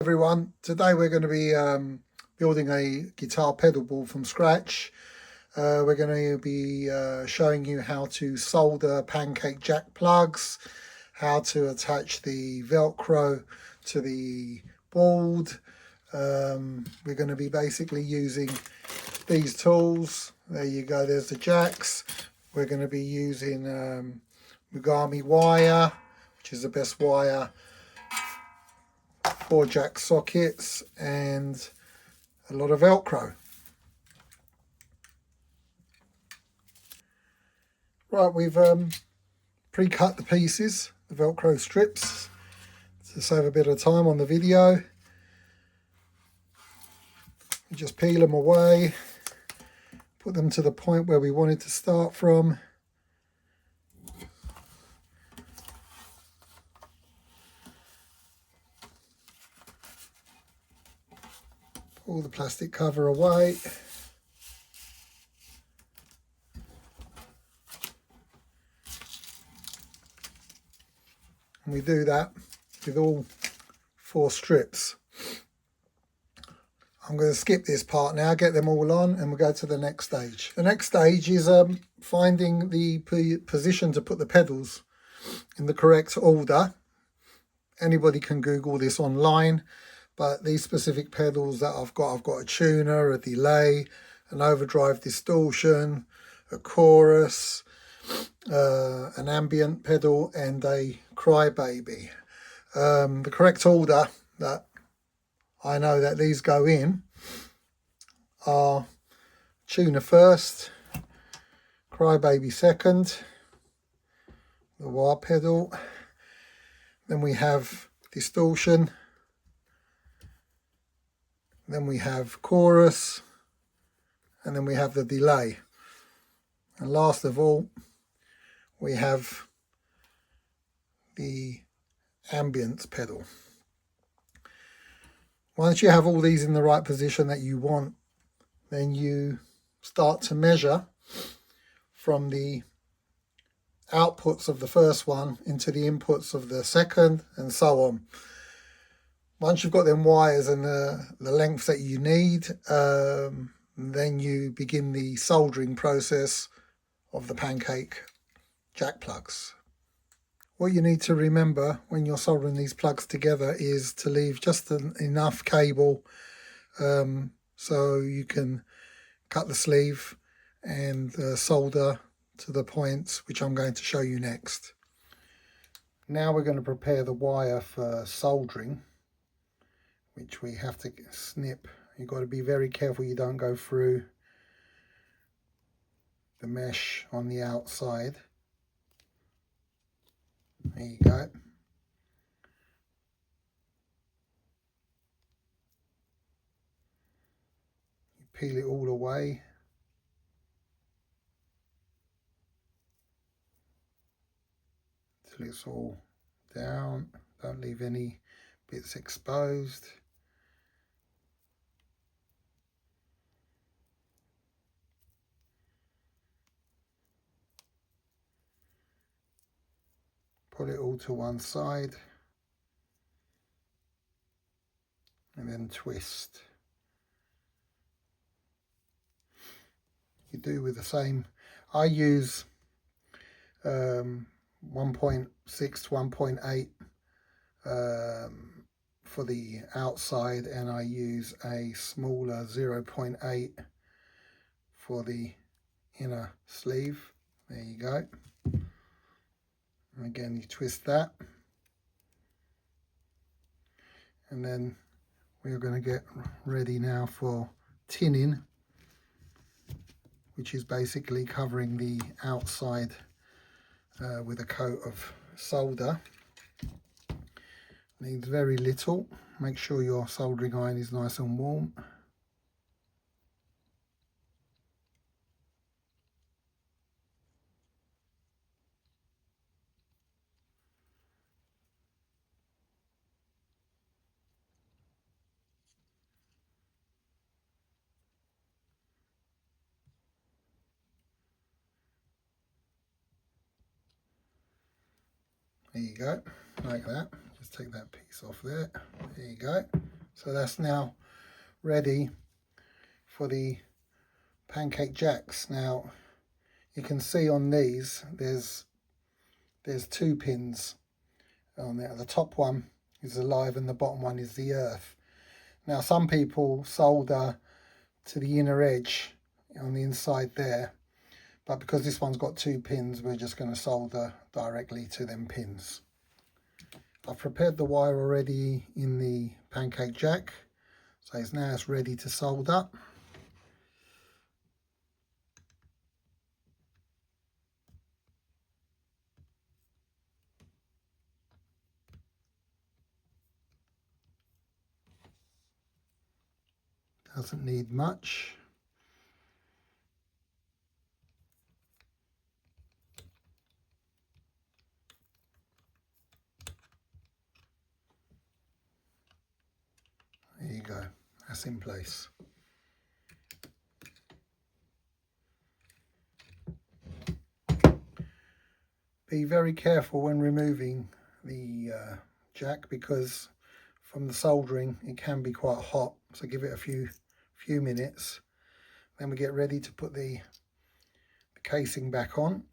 Everyone, today we're going to be building a guitar pedal board from scratch. We're going to be showing you how to solder Pancake jack plugs, how to attach the Velcro to the board. We're going to be basically using these tools. There you go, there's the jacks. We're going to be using Mugami wire, which is the best wire, 4 jack sockets, and a lot of Velcro. Right, we've pre-cut the pieces, the Velcro strips, to save a bit of time on the video. We just peel them away, put them to the point where we wanted to start from. Pull the plastic cover away. And we do that with all 4 strips. I'm going to skip this part now, get them all on, and we'll go to the next stage. The next stage is finding the position to put the pedals in the correct order. Anybody can Google this online, but these specific pedals that I've got a tuner, a delay, an overdrive distortion, a chorus, an ambient pedal, and a crybaby. The correct order that I know that these go in are tuner first, crybaby second, the wah pedal, then we have distortion, then we have chorus, and then we have the delay. And last of all, we have the ambience pedal. Once you have all these in the right position that you want, then you start to measure from the outputs of the first one into the inputs of the second, and so on. Once you've got them wires and the length that you need, then you begin the soldering process of the Pancake jack plugs. What you need to remember when you're soldering these plugs together is to leave just enough cable so you can cut the sleeve and solder to the points which I'm going to show you next. Now we're going to prepare the wire for soldering, which we have to snip. You've got to be very careful you don't go through the mesh on the outside. There you go. You peel it all away. Till it's all down. Don't leave any bits exposed. Put it all to one side and then twist. You do with the same. I use 1.6 to 1.8 for the outside, and I use a smaller 0.8 for the inner sleeve. There you go. And again, you twist that, and then we're going to get ready now for tinning, which is basically covering the outside with a coat of solder. Needs very little. Make sure your soldering iron is nice and warm. There you go, like that. Just take that piece off there. There you go. So that's now ready for the pancake jacks. Now you can see on these there's 2 pins on there. The top one is the live and the bottom one is the earth. Now some people solder to the inner edge on the inside there, but because this one's got 2 pins, we're just going to solder directly to them pins. I've prepared the wire already in the pancake jack, so it's ready to solder. Doesn't need much. There you go, that's in place. Be very careful when removing the jack, because from the soldering it can be quite hot, so give it a few minutes. Then we get ready to put the casing back on.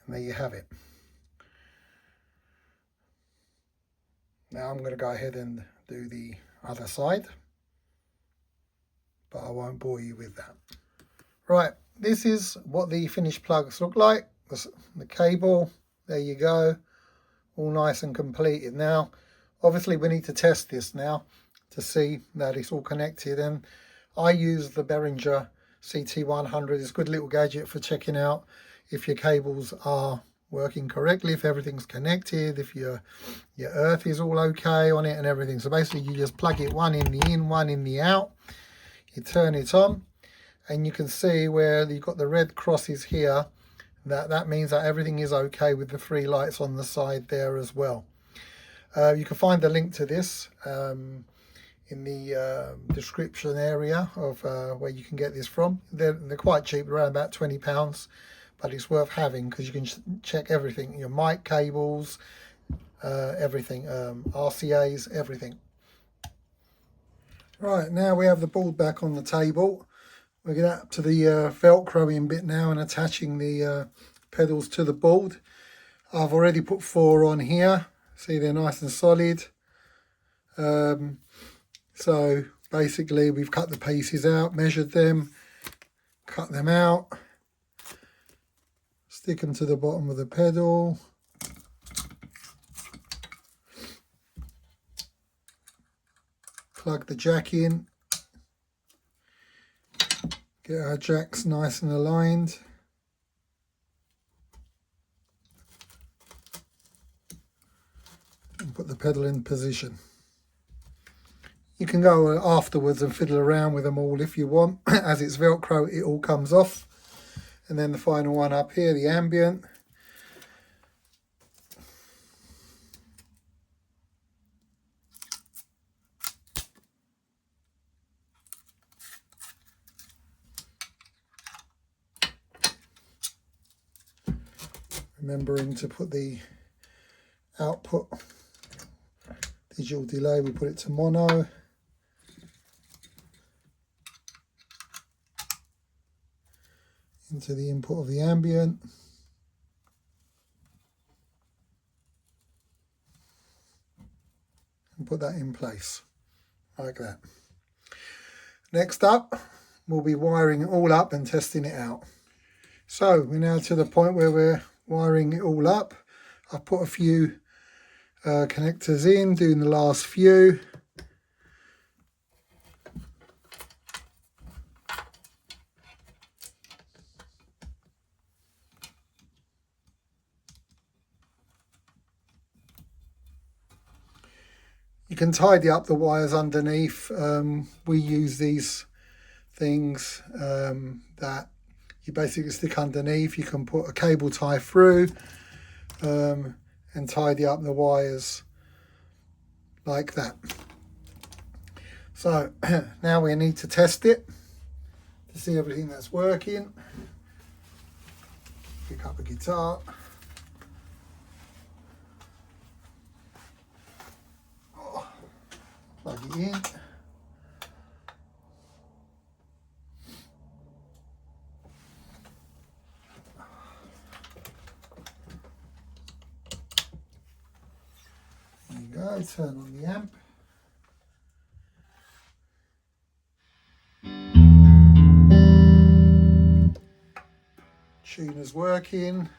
And there you have it. Now I'm going to go ahead and do the other side, but I won't bore you with that. Right, this is what the finished plugs look like. The cable, there you go, all nice and completed. Now obviously we need to test this now to see that it's all connected, and I use the Behringer CT100. It's a good little gadget for checking out if your cables are working correctly, if everything's connected, if your earth is all okay on it and everything. So basically you just plug it, one in the in, one in the out, you turn it on, and you can see where you've got the red crosses here, that means that everything is okay with the 3 lights on the side there as well. You can find the link to this in the description area of where you can get this from. They're quite cheap, around about £20, but it's worth having because you can check everything, your mic cables, everything, RCAs, everything. Right, now we have the board back on the table. We're getting up to the velcroing bit now and attaching the pedals to the board. I've already put 4 on here. See, they're nice and solid. So basically we've cut the pieces out, measured them, cut them out, stick them to the bottom of the pedal. Plug the jack in. Get our jacks nice and aligned. And put the pedal in position. You can go afterwards and fiddle around with them all if you want. As it's Velcro, it all comes off. And then the final one up here, the ambient. Remembering to put the output digital delay, we put it to mono. Into the input of the ambient. And put that in place, like that. Next up, we'll be wiring it all up and testing it out. So we're now to the point where we're wiring it all up. I've put a few connectors in, doing the last few. You can tidy up the wires underneath. We use these things that you basically stick underneath. You can put a cable tie through and tidy up the wires like that. So now we need to test it to see everything that's working. Pick up a guitar. Plug it in. There you go, turn on the amp. Tuner's working.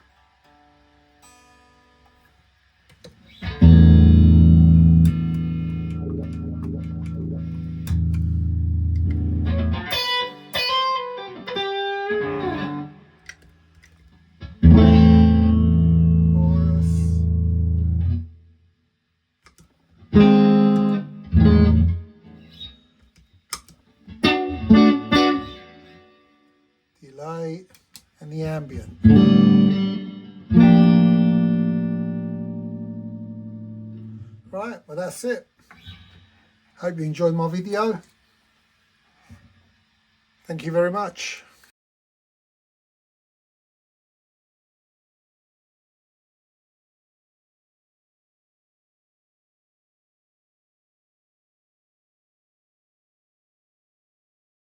Delay and the ambient. Right, well that's it. Hope you enjoyed my video. Thank you very much.